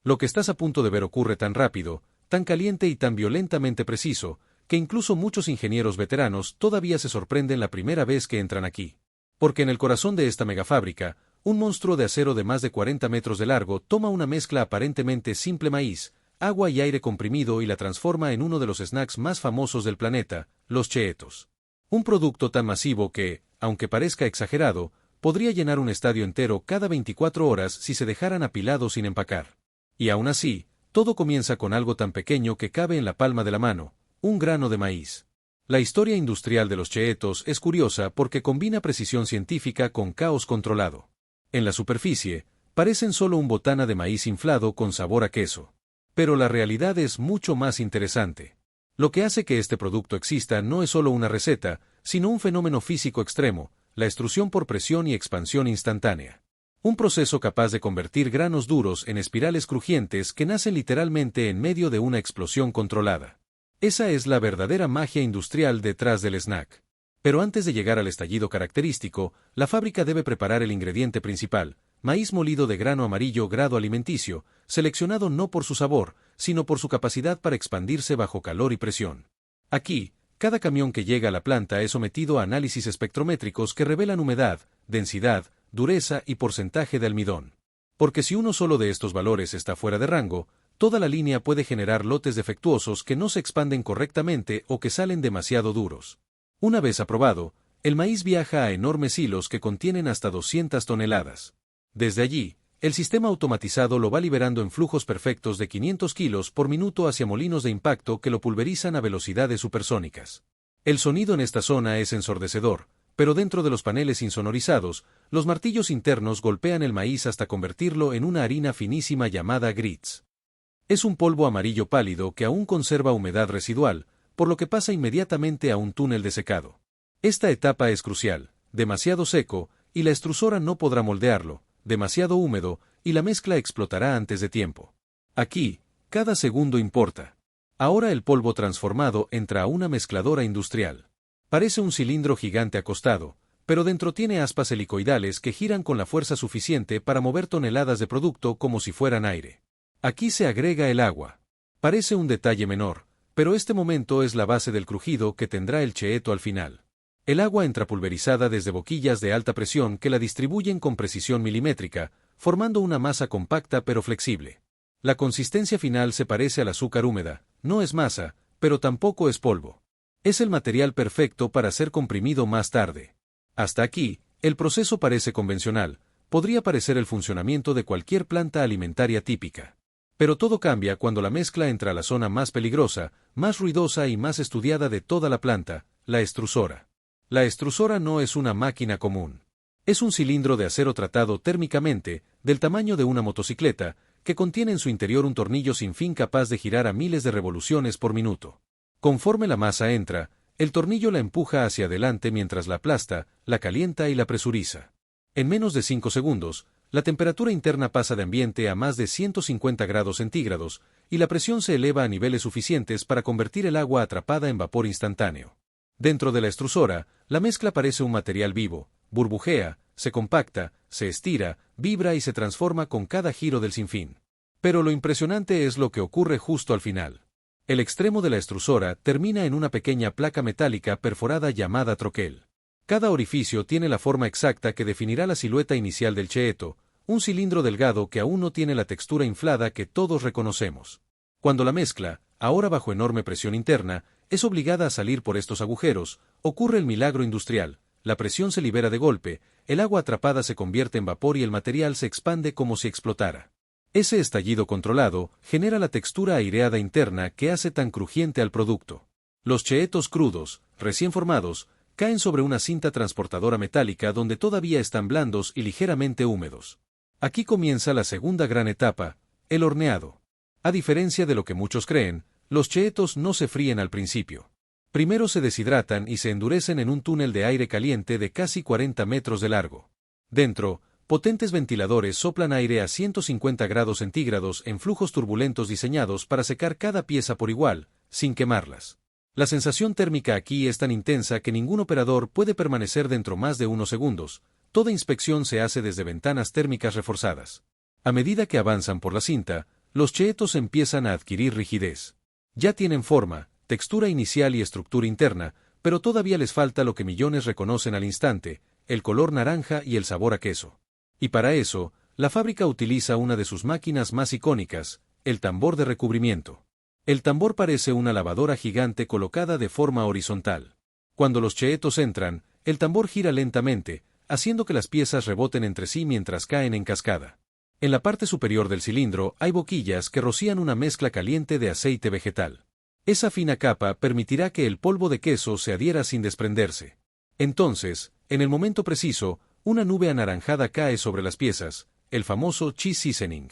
Lo que estás a punto de ver ocurre tan rápido, tan caliente y tan violentamente preciso, que incluso muchos ingenieros veteranos todavía se sorprenden la primera vez que entran aquí. Porque en el corazón de esta megafábrica, un monstruo de acero de más de 40 metros de largo toma una mezcla aparentemente simple maíz, agua y aire comprimido y la transforma en uno de los snacks más famosos del planeta, los Cheetos. Un producto tan masivo que, aunque parezca exagerado, podría llenar un estadio entero cada 24 horas si se dejaran apilados sin empacar. Y aún así, todo comienza con algo tan pequeño que cabe en la palma de la mano, un grano de maíz. La historia industrial de los Cheetos es curiosa porque combina precisión científica con caos controlado. En la superficie, parecen solo un botana de maíz inflado con sabor a queso. Pero la realidad es mucho más interesante. Lo que hace que este producto exista no es solo una receta, sino un fenómeno físico extremo, la extrusión por presión y expansión instantánea. Un proceso capaz de convertir granos duros en espirales crujientes que nacen literalmente en medio de una explosión controlada. Esa es la verdadera magia industrial detrás del snack. Pero antes de llegar al estallido característico, la fábrica debe preparar el ingrediente principal, maíz molido de grano amarillo grado alimenticio, seleccionado no por su sabor, sino por su capacidad para expandirse bajo calor y presión. Aquí, cada camión que llega a la planta es sometido a análisis espectrométricos que revelan humedad, densidad, dureza y porcentaje de almidón. Porque si uno solo de estos valores está fuera de rango, toda la línea puede generar lotes defectuosos que no se expanden correctamente o que salen demasiado duros. Una vez aprobado, el maíz viaja a enormes hilos que contienen hasta 200 toneladas. Desde allí, el sistema automatizado lo va liberando en flujos perfectos de 500 kilos por minuto hacia molinos de impacto que lo pulverizan a velocidades supersónicas. El sonido en esta zona es ensordecedor, pero dentro de los paneles insonorizados, los martillos internos golpean el maíz hasta convertirlo en una harina finísima llamada grits. Es un polvo amarillo pálido que aún conserva humedad residual, por lo que pasa inmediatamente a un túnel de secado. Esta etapa es crucial, demasiado seco, y la extrusora no podrá moldearlo, demasiado húmedo, y la mezcla explotará antes de tiempo. Aquí, cada segundo importa. Ahora el polvo transformado entra a una mezcladora industrial. Parece un cilindro gigante acostado, pero dentro tiene aspas helicoidales que giran con la fuerza suficiente para mover toneladas de producto como si fueran aire. Aquí se agrega el agua. Parece un detalle menor, pero este momento es la base del crujido que tendrá el Cheeto al final. El agua entra pulverizada desde boquillas de alta presión que la distribuyen con precisión milimétrica, formando una masa compacta pero flexible. La consistencia final se parece al azúcar húmeda, no es masa, pero tampoco es polvo. Es el material perfecto para ser comprimido más tarde. Hasta aquí, el proceso parece convencional, podría parecer el funcionamiento de cualquier planta alimentaria típica. Pero todo cambia cuando la mezcla entra a la zona más peligrosa, más ruidosa y más estudiada de toda la planta, la extrusora. La extrusora no es una máquina común. Es un cilindro de acero tratado térmicamente, del tamaño de una motocicleta, que contiene en su interior un tornillo sin fin capaz de girar a miles de revoluciones por minuto. Conforme la masa entra, el tornillo la empuja hacia adelante mientras la aplasta, la calienta y la presuriza. En menos de 5 segundos, la temperatura interna pasa de ambiente a más de 150 grados centígrados, y la presión se eleva a niveles suficientes para convertir el agua atrapada en vapor instantáneo. Dentro de la extrusora, la mezcla parece un material vivo, burbujea, se compacta, se estira, vibra y se transforma con cada giro del sinfín. Pero lo impresionante es lo que ocurre justo al final. El extremo de la extrusora termina en una pequeña placa metálica perforada llamada troquel. Cada orificio tiene la forma exacta que definirá la silueta inicial del Cheeto, un cilindro delgado que aún no tiene la textura inflada que todos reconocemos. Cuando la mezcla, ahora bajo enorme presión interna, es obligada a salir por estos agujeros, ocurre el milagro industrial, la presión se libera de golpe, el agua atrapada se convierte en vapor y el material se expande como si explotara. Ese estallido controlado genera la textura aireada interna que hace tan crujiente al producto. Los Cheetos crudos, recién formados, caen sobre una cinta transportadora metálica donde todavía están blandos y ligeramente húmedos. Aquí comienza la segunda gran etapa, el horneado. A diferencia de lo que muchos creen, los Cheetos no se fríen al principio. Primero se deshidratan y se endurecen en un túnel de aire caliente de casi 40 metros de largo. Dentro, potentes ventiladores soplan aire a 150 grados centígrados en flujos turbulentos diseñados para secar cada pieza por igual, sin quemarlas. La sensación térmica aquí es tan intensa que ningún operador puede permanecer dentro más de unos segundos. Toda inspección se hace desde ventanas térmicas reforzadas. A medida que avanzan por la cinta, los cheetos empiezan a adquirir rigidez. Ya tienen forma, textura inicial y estructura interna, pero todavía les falta lo que millones reconocen al instante, el color naranja y el sabor a queso. Y para eso, la fábrica utiliza una de sus máquinas más icónicas, el tambor de recubrimiento. El tambor parece una lavadora gigante colocada de forma horizontal. Cuando los cheetos entran, el tambor gira lentamente, haciendo que las piezas reboten entre sí mientras caen en cascada. En la parte superior del cilindro hay boquillas que rocían una mezcla caliente de aceite vegetal. Esa fina capa permitirá que el polvo de queso se adhiera sin desprenderse. Entonces, en el momento preciso, una nube anaranjada cae sobre las piezas, el famoso cheese seasoning.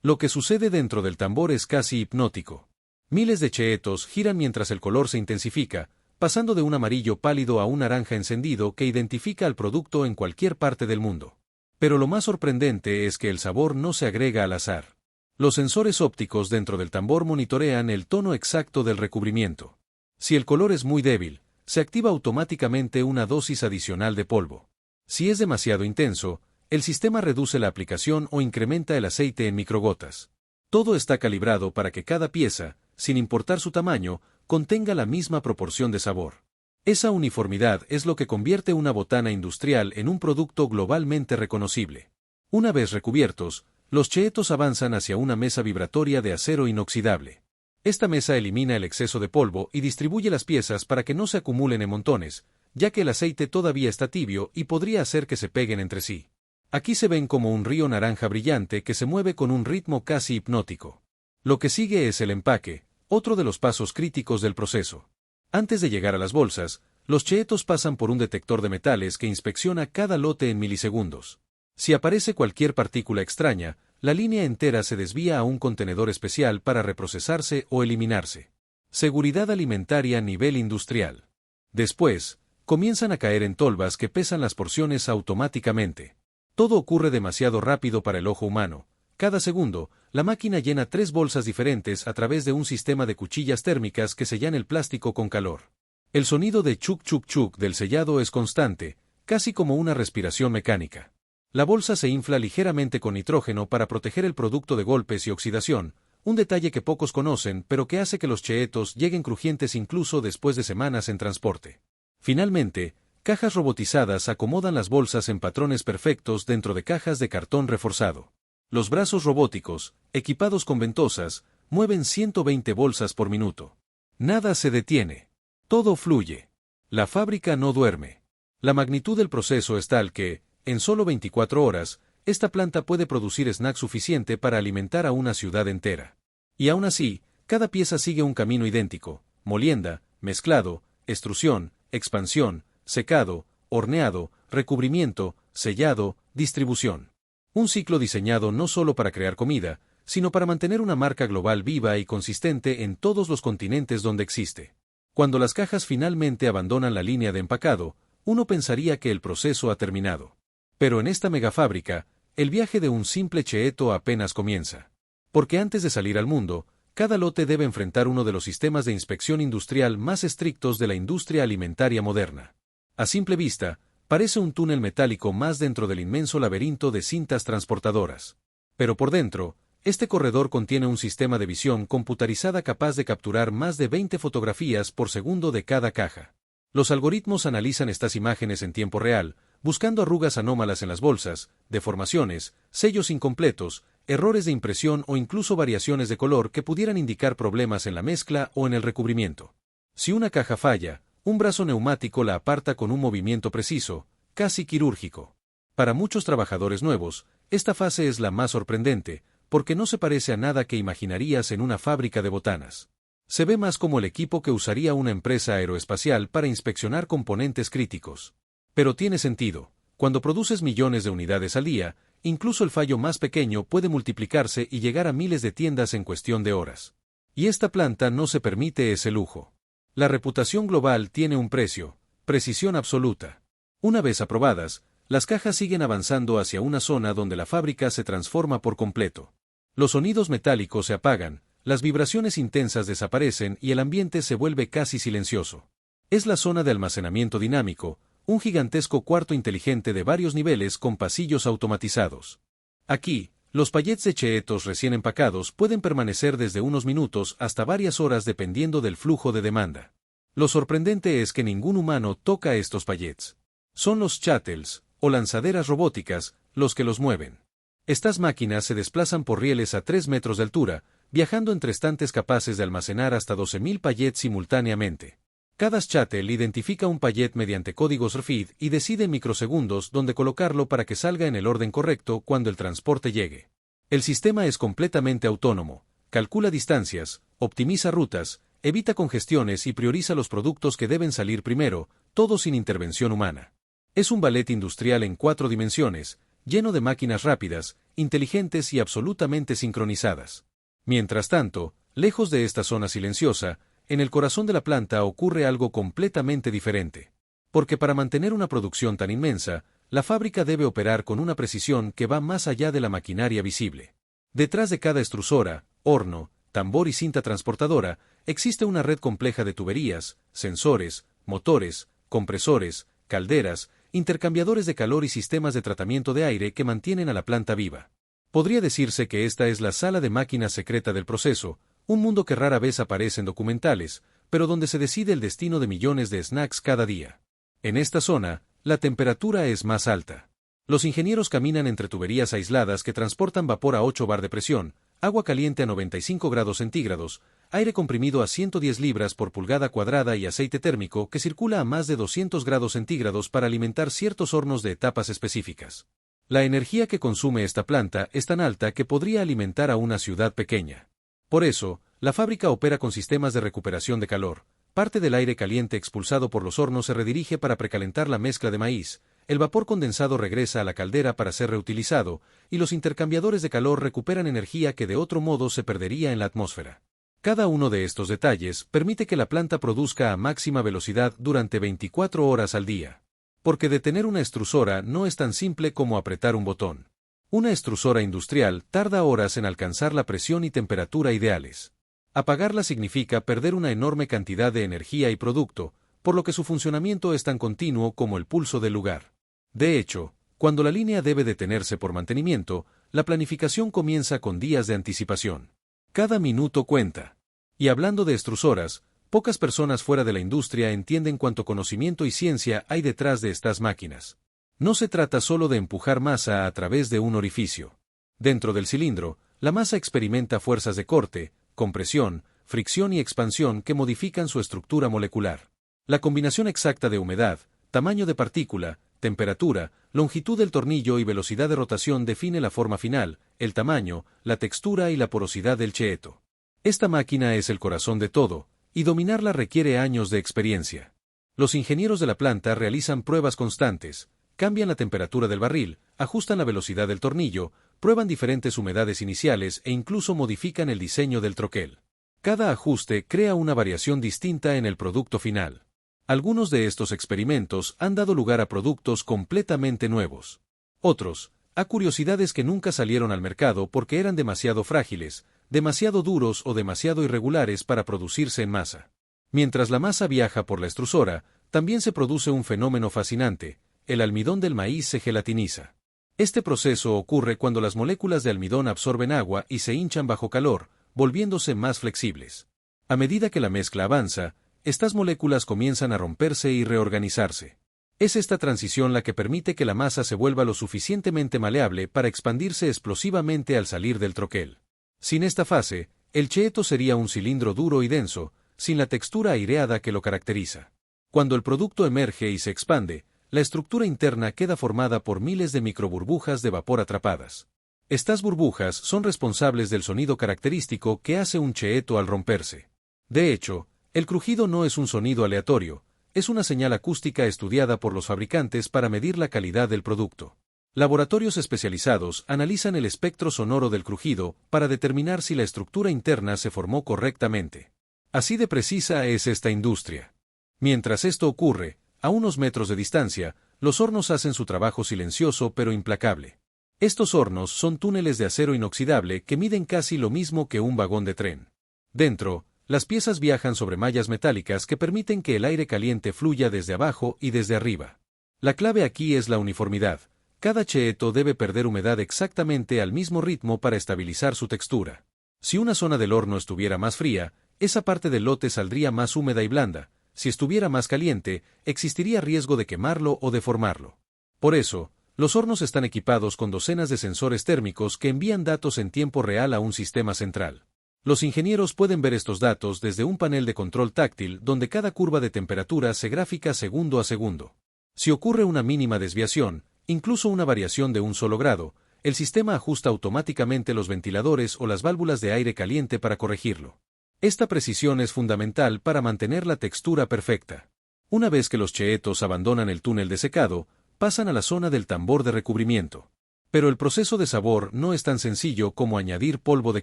Lo que sucede dentro del tambor es casi hipnótico. Miles de cheetos giran mientras el color se intensifica, pasando de un amarillo pálido a un naranja encendido que identifica al producto en cualquier parte del mundo. Pero lo más sorprendente es que el sabor no se agrega al azar. Los sensores ópticos dentro del tambor monitorean el tono exacto del recubrimiento. Si el color es muy débil, se activa automáticamente una dosis adicional de polvo. Si es demasiado intenso, el sistema reduce la aplicación o incrementa el aceite en microgotas. Todo está calibrado para que cada pieza, sin importar su tamaño, contenga la misma proporción de sabor. Esa uniformidad es lo que convierte una botana industrial en un producto globalmente reconocible. Una vez recubiertos, los cheetos avanzan hacia una mesa vibratoria de acero inoxidable. Esta mesa elimina el exceso de polvo y distribuye las piezas para que no se acumulen en montones, ya que el aceite todavía está tibio y podría hacer que se peguen entre sí. Aquí se ven como un río naranja brillante que se mueve con un ritmo casi hipnótico. Lo que sigue es el empaque, otro de los pasos críticos del proceso. Antes de llegar a las bolsas, los cheetos pasan por un detector de metales que inspecciona cada lote en milisegundos. Si aparece cualquier partícula extraña, la línea entera se desvía a un contenedor especial para reprocesarse o eliminarse. Seguridad alimentaria a nivel industrial. Después, comienzan a caer en tolvas que pesan las porciones automáticamente. Todo ocurre demasiado rápido para el ojo humano. Cada segundo, la máquina llena 3 bolsas diferentes a través de un sistema de cuchillas térmicas que sellan el plástico con calor. El sonido de chuk chuk chuk del sellado es constante, casi como una respiración mecánica. La bolsa se infla ligeramente con nitrógeno para proteger el producto de golpes y oxidación, un detalle que pocos conocen pero que hace que los cheetos lleguen crujientes incluso después de semanas en transporte. Finalmente, cajas robotizadas acomodan las bolsas en patrones perfectos dentro de cajas de cartón reforzado. Los brazos robóticos, equipados con ventosas, mueven 120 bolsas por minuto. Nada se detiene. Todo fluye. La fábrica no duerme. La magnitud del proceso es tal que, en solo 24 horas, esta planta puede producir snack suficiente para alimentar a una ciudad entera. Y aún así, cada pieza sigue un camino idéntico: molienda, mezclado, extrusión, expansión, secado, horneado, recubrimiento, sellado, distribución. Un ciclo diseñado no solo para crear comida, sino para mantener una marca global viva y consistente en todos los continentes donde existe. Cuando las cajas finalmente abandonan la línea de empacado, uno pensaría que el proceso ha terminado. Pero en esta megafábrica, el viaje de un simple cheeto apenas comienza. Porque antes de salir al mundo, cada lote debe enfrentar uno de los sistemas de inspección industrial más estrictos de la industria alimentaria moderna. A simple vista, parece un túnel metálico más dentro del inmenso laberinto de cintas transportadoras. Pero por dentro, este corredor contiene un sistema de visión computarizada capaz de capturar más de 20 fotografías por segundo de cada caja. Los algoritmos analizan estas imágenes en tiempo real, buscando arrugas anómalas en las bolsas, deformaciones, sellos incompletos, errores de impresión o incluso variaciones de color que pudieran indicar problemas en la mezcla o en el recubrimiento. Si una caja falla, un brazo neumático la aparta con un movimiento preciso, casi quirúrgico. Para muchos trabajadores nuevos, esta fase es la más sorprendente, porque no se parece a nada que imaginarías en una fábrica de botanas. Se ve más como el equipo que usaría una empresa aeroespacial para inspeccionar componentes críticos. Pero tiene sentido. Cuando produces millones de unidades al día, incluso el fallo más pequeño puede multiplicarse y llegar a miles de tiendas en cuestión de horas. Y esta planta no se permite ese lujo. La reputación global tiene un precio: precisión absoluta. Una vez aprobadas, las cajas siguen avanzando hacia una zona donde la fábrica se transforma por completo. Los sonidos metálicos se apagan, las vibraciones intensas desaparecen y el ambiente se vuelve casi silencioso. Es la zona de almacenamiento dinámico, un gigantesco cuarto inteligente de varios niveles con pasillos automatizados. Aquí, Los pallets de cheetos recién empacados pueden permanecer desde unos minutos hasta varias horas dependiendo del flujo de demanda. Lo sorprendente es que ningún humano toca estos pallets. Son los shuttles, o lanzaderas robóticas, los que los mueven. Estas máquinas se desplazan por rieles a 3 metros de altura, viajando entre estantes capaces de almacenar hasta 12.000 pallets simultáneamente. Cada shuttle identifica un pallet mediante códigos RFID y decide en microsegundos dónde colocarlo para que salga en el orden correcto cuando el transporte llegue. El sistema es completamente autónomo, calcula distancias, optimiza rutas, evita congestiones y prioriza los productos que deben salir primero, todo sin intervención humana. Es un ballet industrial en 4 dimensiones, lleno de máquinas rápidas, inteligentes y absolutamente sincronizadas. Mientras tanto, lejos de esta zona silenciosa, en el corazón de la planta ocurre algo completamente diferente. Porque para mantener una producción tan inmensa, la fábrica debe operar con una precisión que va más allá de la maquinaria visible. Detrás de cada extrusora, horno, tambor y cinta transportadora, existe una red compleja de tuberías, sensores, motores, compresores, calderas, intercambiadores de calor y sistemas de tratamiento de aire que mantienen a la planta viva. Podría decirse que esta es la sala de máquinas secreta del proceso, un mundo que rara vez aparece en documentales, pero donde se decide el destino de millones de snacks cada día. En esta zona, la temperatura es más alta. Los ingenieros caminan entre tuberías aisladas que transportan vapor a 8 bar de presión, agua caliente a 95 grados centígrados, aire comprimido a 110 libras por pulgada cuadrada y aceite térmico que circula a más de 200 grados centígrados para alimentar ciertos hornos de etapas específicas. La energía que consume esta planta es tan alta que podría alimentar a una ciudad pequeña. Por eso, la fábrica opera con sistemas de recuperación de calor. Parte del aire caliente expulsado por los hornos se redirige para precalentar la mezcla de maíz, el vapor condensado regresa a la caldera para ser reutilizado, y los intercambiadores de calor recuperan energía que de otro modo se perdería en la atmósfera. Cada uno de estos detalles permite que la planta produzca a máxima velocidad durante 24 horas al día. Porque detener una extrusora no es tan simple como apretar un botón. Una extrusora industrial tarda horas en alcanzar la presión y temperatura ideales. Apagarla significa perder una enorme cantidad de energía y producto, por lo que su funcionamiento es tan continuo como el pulso del lugar. De hecho, cuando la línea debe detenerse por mantenimiento, la planificación comienza con días de anticipación. Cada minuto cuenta. Y hablando de extrusoras, pocas personas fuera de la industria entienden cuánto conocimiento y ciencia hay detrás de estas máquinas. No se trata solo de empujar masa a través de un orificio. Dentro del cilindro, la masa experimenta fuerzas de corte, compresión, fricción y expansión que modifican su estructura molecular. La combinación exacta de humedad, tamaño de partícula, temperatura, longitud del tornillo y velocidad de rotación define la forma final, el tamaño, la textura y la porosidad del cheeto. Esta máquina es el corazón de todo, y dominarla requiere años de experiencia. Los ingenieros de la planta realizan pruebas constantes, cambian la temperatura del barril, ajustan la velocidad del tornillo, prueban diferentes humedades iniciales e incluso modifican el diseño del troquel. Cada ajuste crea una variación distinta en el producto final. Algunos de estos experimentos han dado lugar a productos completamente nuevos. Otros, a curiosidades que nunca salieron al mercado porque eran demasiado frágiles, demasiado duros o demasiado irregulares para producirse en masa. Mientras la masa viaja por la extrusora, también se produce un fenómeno fascinante: el almidón del maíz se gelatiniza. Este proceso ocurre cuando las moléculas de almidón absorben agua y se hinchan bajo calor, volviéndose más flexibles. A medida que la mezcla avanza, estas moléculas comienzan a romperse y reorganizarse. Es esta transición la que permite que la masa se vuelva lo suficientemente maleable para expandirse explosivamente al salir del troquel. Sin esta fase, el cheeto sería un cilindro duro y denso, sin la textura aireada que lo caracteriza. Cuando el producto emerge y se expande, la estructura interna queda formada por miles de microburbujas de vapor atrapadas. Estas burbujas son responsables del sonido característico que hace un cheeto al romperse. De hecho, el crujido no es un sonido aleatorio, es una señal acústica estudiada por los fabricantes para medir la calidad del producto. Laboratorios especializados analizan el espectro sonoro del crujido para determinar si la estructura interna se formó correctamente. Así de precisa es esta industria. Mientras esto ocurre, a unos metros de distancia, los hornos hacen su trabajo silencioso pero implacable. Estos hornos son túneles de acero inoxidable que miden casi lo mismo que un vagón de tren. Dentro, las piezas viajan sobre mallas metálicas que permiten que el aire caliente fluya desde abajo y desde arriba. La clave aquí es la uniformidad. Cada cheeto debe perder humedad exactamente al mismo ritmo para estabilizar su textura. Si una zona del horno estuviera más fría, esa parte del lote saldría más húmeda y blanda. Si estuviera más caliente, existiría riesgo de quemarlo o deformarlo. Por eso, los hornos están equipados con docenas de sensores térmicos que envían datos en tiempo real a un sistema central. Los ingenieros pueden ver estos datos desde un panel de control táctil donde cada curva de temperatura se grafica segundo a segundo. Si ocurre una mínima desviación, incluso una variación de un solo grado, el sistema ajusta automáticamente los ventiladores o las válvulas de aire caliente para corregirlo. Esta precisión es fundamental para mantener la textura perfecta. Una vez que los cheetos abandonan el túnel de secado, pasan a la zona del tambor de recubrimiento. Pero el proceso de sabor no es tan sencillo como añadir polvo de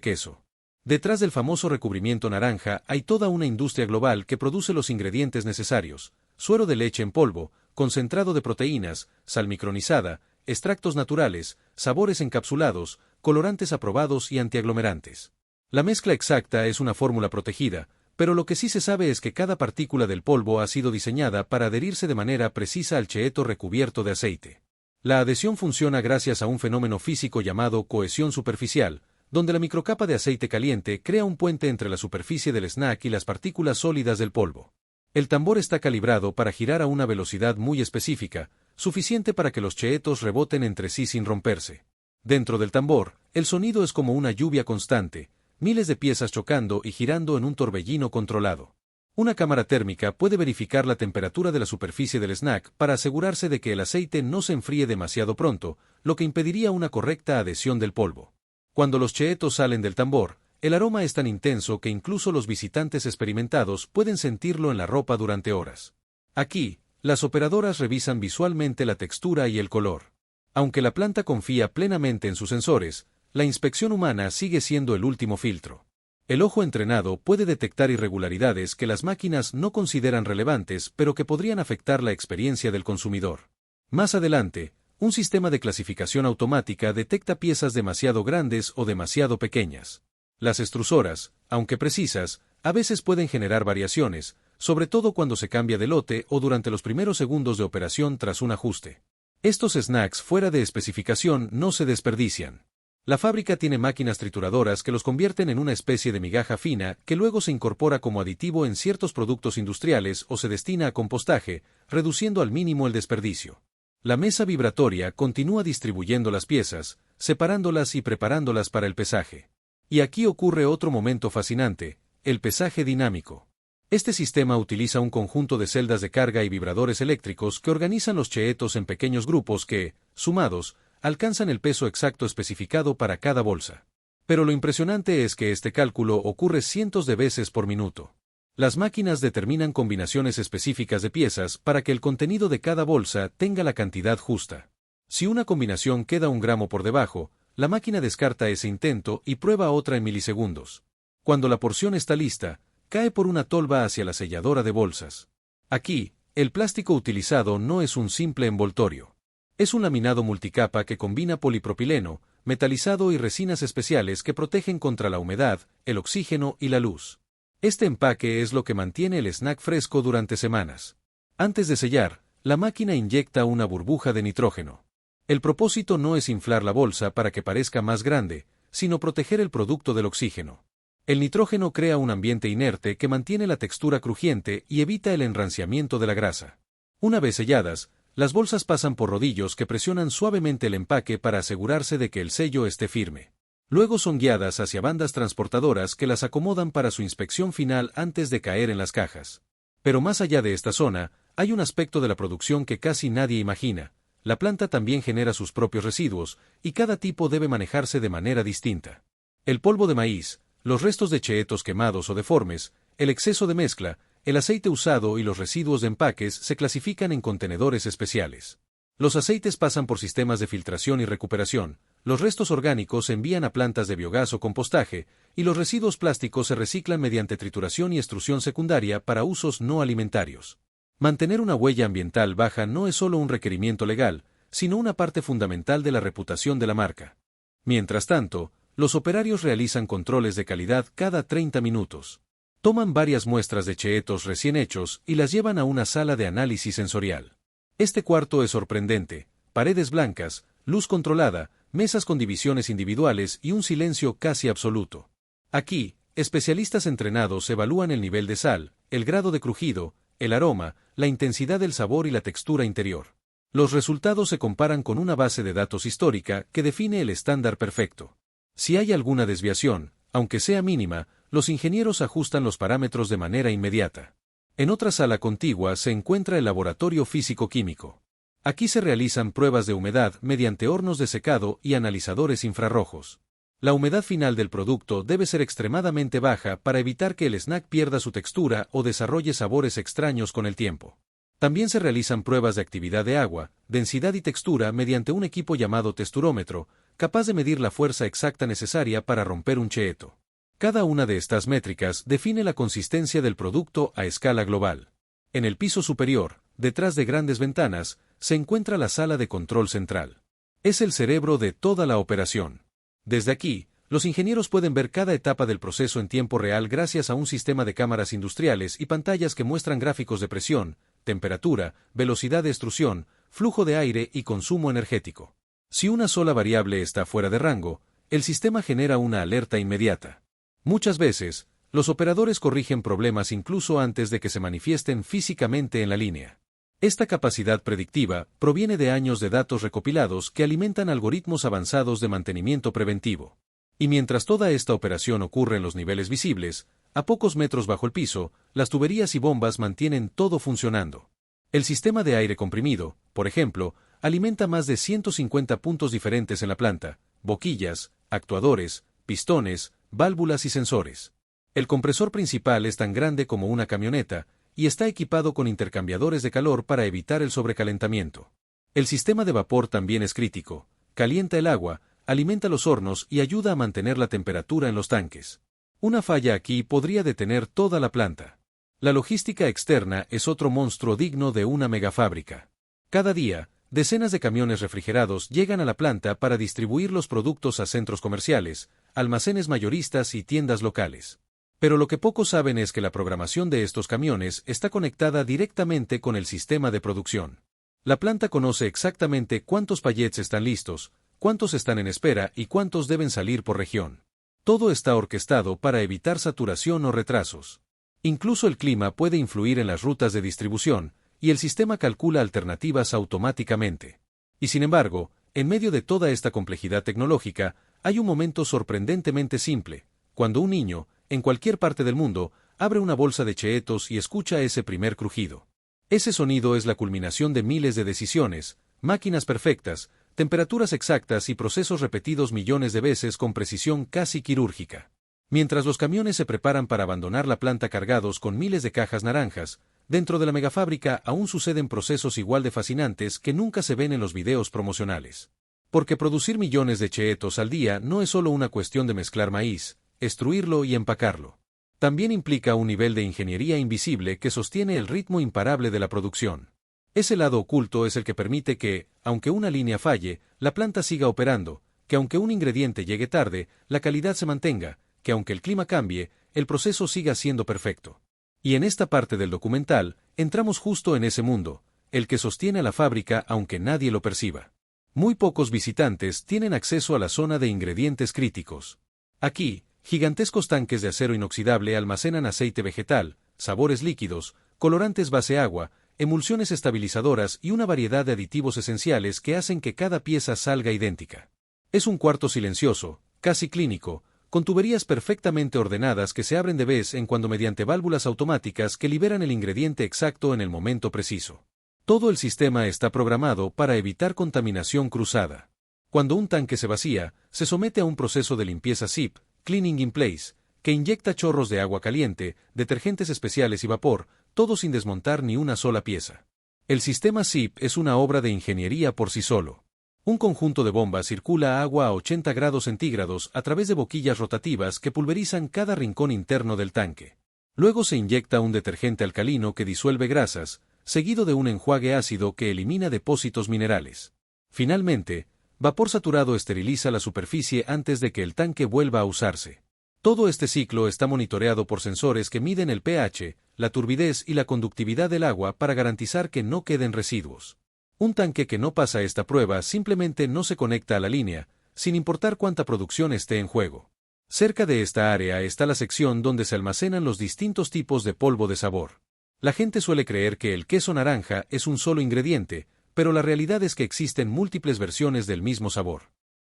queso. Detrás del famoso recubrimiento naranja hay toda una industria global que produce los ingredientes necesarios: suero de leche en polvo, concentrado de proteínas, sal micronizada, extractos naturales, sabores encapsulados, colorantes aprobados y antiaglomerantes. La mezcla exacta es una fórmula protegida, pero lo que sí se sabe es que cada partícula del polvo ha sido diseñada para adherirse de manera precisa al cheeto recubierto de aceite. La adhesión funciona gracias a un fenómeno físico llamado cohesión superficial, donde la microcapa de aceite caliente crea un puente entre la superficie del snack y las partículas sólidas del polvo. El tambor está calibrado para girar a una velocidad muy específica, suficiente para que los cheetos reboten entre sí sin romperse. Dentro del tambor, el sonido es como una lluvia constante, miles de piezas chocando y girando en un torbellino controlado. Una cámara térmica puede verificar la temperatura de la superficie del snack para asegurarse de que el aceite no se enfríe demasiado pronto, lo que impediría una correcta adhesión del polvo. Cuando los cheetos salen del tambor, el aroma es tan intenso que incluso los visitantes experimentados pueden sentirlo en la ropa durante horas. Aquí, las operadoras revisan visualmente la textura y el color. Aunque la planta confía plenamente en sus sensores, la inspección humana sigue siendo el último filtro. El ojo entrenado puede detectar irregularidades que las máquinas no consideran relevantes, pero que podrían afectar la experiencia del consumidor. Más adelante, un sistema de clasificación automática detecta piezas demasiado grandes o demasiado pequeñas. Las extrusoras, aunque precisas, a veces pueden generar variaciones, sobre todo cuando se cambia de lote o durante los primeros segundos de operación tras un ajuste. Estos snacks fuera de especificación no se desperdician. La fábrica tiene máquinas trituradoras que los convierten en una especie de migaja fina que luego se incorpora como aditivo en ciertos productos industriales o se destina a compostaje, reduciendo al mínimo el desperdicio. La mesa vibratoria continúa distribuyendo las piezas, separándolas y preparándolas para el pesaje. Y aquí ocurre otro momento fascinante: el pesaje dinámico. Este sistema utiliza un conjunto de celdas de carga y vibradores eléctricos que organizan los cheetos en pequeños grupos que, sumados, alcanzan el peso exacto especificado para cada bolsa. Pero lo impresionante es que este cálculo ocurre cientos de veces por minuto. Las máquinas determinan combinaciones específicas de piezas para que el contenido de cada bolsa tenga la cantidad justa. Si una combinación queda 1 gramo por debajo, la máquina descarta ese intento y prueba otra en milisegundos. Cuando la porción está lista, cae por una tolva hacia la selladora de bolsas. Aquí, el plástico utilizado no es un simple envoltorio. Es un laminado multicapa que combina polipropileno, metalizado y resinas especiales que protegen contra la humedad, el oxígeno y la luz. Este empaque es lo que mantiene el snack fresco durante semanas. Antes de sellar, la máquina inyecta una burbuja de nitrógeno. El propósito no es inflar la bolsa para que parezca más grande, sino proteger el producto del oxígeno. El nitrógeno crea un ambiente inerte que mantiene la textura crujiente y evita el enranciamiento de la grasa. Una vez selladas, las bolsas pasan por rodillos que presionan suavemente el empaque para asegurarse de que el sello esté firme. Luego son guiadas hacia bandas transportadoras que las acomodan para su inspección final antes de caer en las cajas. Pero más allá de esta zona, hay un aspecto de la producción que casi nadie imagina. La planta también genera sus propios residuos, y cada tipo debe manejarse de manera distinta. El polvo de maíz, los restos de cheetos quemados o deformes, el exceso de mezcla, el aceite usado y los residuos de empaques se clasifican en contenedores especiales. Los aceites pasan por sistemas de filtración y recuperación, los restos orgánicos se envían a plantas de biogás o compostaje, y los residuos plásticos se reciclan mediante trituración y extrusión secundaria para usos no alimentarios. Mantener una huella ambiental baja no es solo un requerimiento legal, sino una parte fundamental de la reputación de la marca. Mientras tanto, los operarios realizan controles de calidad cada 30 minutos. Toman varias muestras de cheetos recién hechos y las llevan a una sala de análisis sensorial. Este cuarto es sorprendente, paredes blancas, luz controlada, mesas con divisiones individuales y un silencio casi absoluto. Aquí, especialistas entrenados evalúan el nivel de sal, el grado de crujido, el aroma, la intensidad del sabor y la textura interior. Los resultados se comparan con una base de datos histórica que define el estándar perfecto. Si hay alguna desviación, aunque sea mínima, los ingenieros ajustan los parámetros de manera inmediata. En otra sala contigua se encuentra el laboratorio físico-químico. Aquí se realizan pruebas de humedad mediante hornos de secado y analizadores infrarrojos. La humedad final del producto debe ser extremadamente baja para evitar que el snack pierda su textura o desarrolle sabores extraños con el tiempo. También se realizan pruebas de actividad de agua, densidad y textura mediante un equipo llamado texturómetro, capaz de medir la fuerza exacta necesaria para romper un cheeto. Cada una de estas métricas define la consistencia del producto a escala global. En el piso superior, detrás de grandes ventanas, se encuentra la sala de control central. Es el cerebro de toda la operación. Desde aquí, los ingenieros pueden ver cada etapa del proceso en tiempo real gracias a un sistema de cámaras industriales y pantallas que muestran gráficos de presión, temperatura, velocidad de extrusión, flujo de aire y consumo energético. Si una sola variable está fuera de rango, el sistema genera una alerta inmediata. Muchas veces, los operadores corrigen problemas incluso antes de que se manifiesten físicamente en la línea. Esta capacidad predictiva proviene de años de datos recopilados que alimentan algoritmos avanzados de mantenimiento preventivo. Y mientras toda esta operación ocurre en los niveles visibles, a pocos metros bajo el piso, las tuberías y bombas mantienen todo funcionando. El sistema de aire comprimido, por ejemplo, alimenta más de 150 puntos diferentes en la planta, boquillas, actuadores, pistones, válvulas y sensores. El compresor principal es tan grande como una camioneta, y está equipado con intercambiadores de calor para evitar el sobrecalentamiento. El sistema de vapor también es crítico, calienta el agua, alimenta los hornos y ayuda a mantener la temperatura en los tanques. Una falla aquí podría detener toda la planta. La logística externa es otro monstruo digno de una megafábrica. Cada día, decenas de camiones refrigerados llegan a la planta para distribuir los productos a centros comerciales, almacenes mayoristas y tiendas locales. Pero lo que pocos saben es que la programación de estos camiones está conectada directamente con el sistema de producción. La planta conoce exactamente cuántos pallets están listos, cuántos están en espera y cuántos deben salir por región. Todo está orquestado para evitar saturación o retrasos. Incluso el clima puede influir en las rutas de distribución, y el sistema calcula alternativas automáticamente. Y sin embargo, en medio de toda esta complejidad tecnológica, hay un momento sorprendentemente simple, cuando un niño, en cualquier parte del mundo, abre una bolsa de cheetos y escucha ese primer crujido. Ese sonido es la culminación de miles de decisiones, máquinas perfectas, temperaturas exactas y procesos repetidos millones de veces con precisión casi quirúrgica. Mientras los camiones se preparan para abandonar la planta cargados con miles de cajas naranjas, dentro de la megafábrica aún suceden procesos igual de fascinantes que nunca se ven en los videos promocionales. Porque producir millones de cheetos al día no es solo una cuestión de mezclar maíz, extruirlo y empacarlo. También implica un nivel de ingeniería invisible que sostiene el ritmo imparable de la producción. Ese lado oculto es el que permite que, aunque una línea falle, la planta siga operando, que aunque un ingrediente llegue tarde, la calidad se mantenga, que aunque el clima cambie, el proceso siga siendo perfecto. Y en esta parte del documental, entramos justo en ese mundo, el que sostiene a la fábrica aunque nadie lo perciba. Muy pocos visitantes tienen acceso a la zona de ingredientes críticos. Aquí, gigantescos tanques de acero inoxidable almacenan aceite vegetal, sabores líquidos, colorantes base agua, emulsiones estabilizadoras y una variedad de aditivos esenciales que hacen que cada pieza salga idéntica. Es un cuarto silencioso, casi clínico, con tuberías perfectamente ordenadas que se abren de vez en cuando mediante válvulas automáticas que liberan el ingrediente exacto en el momento preciso. Todo el sistema está programado para evitar contaminación cruzada. Cuando un tanque se vacía, se somete a un proceso de limpieza SIP, Cleaning in Place, que inyecta chorros de agua caliente, detergentes especiales y vapor, todo sin desmontar ni una sola pieza. El sistema SIP es una obra de ingeniería por sí solo. Un conjunto de bombas circula agua a 80 grados centígrados a través de boquillas rotativas que pulverizan cada rincón interno del tanque. Luego se inyecta un detergente alcalino que disuelve grasas, seguido de un enjuague ácido que elimina depósitos minerales. Finalmente, vapor saturado esteriliza la superficie antes de que el tanque vuelva a usarse. Todo este ciclo está monitoreado por sensores que miden el pH, la turbidez y la conductividad del agua para garantizar que no queden residuos. Un tanque que no pasa esta prueba simplemente no se conecta a la línea, sin importar cuánta producción esté en juego. Cerca de esta área está la sección donde se almacenan los distintos tipos de polvo de sabor. La gente suele creer que el queso naranja es un solo ingrediente, pero la realidad es que existen múltiples versiones del mismo sabor.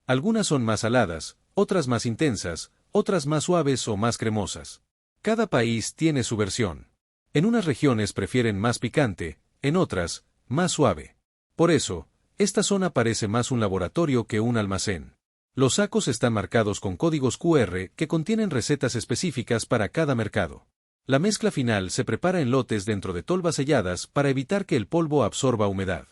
Algunas son más saladas, otras más intensas, otras más suaves o más cremosas. Cada país tiene su versión. En unas regiones prefieren más picante, en otras, más suave. Por eso, esta zona parece más un laboratorio que un almacén. Los sacos están marcados con códigos QR que contienen recetas específicas para cada mercado. La mezcla final se prepara en lotes dentro de tolvas selladas para evitar que el polvo absorba humedad.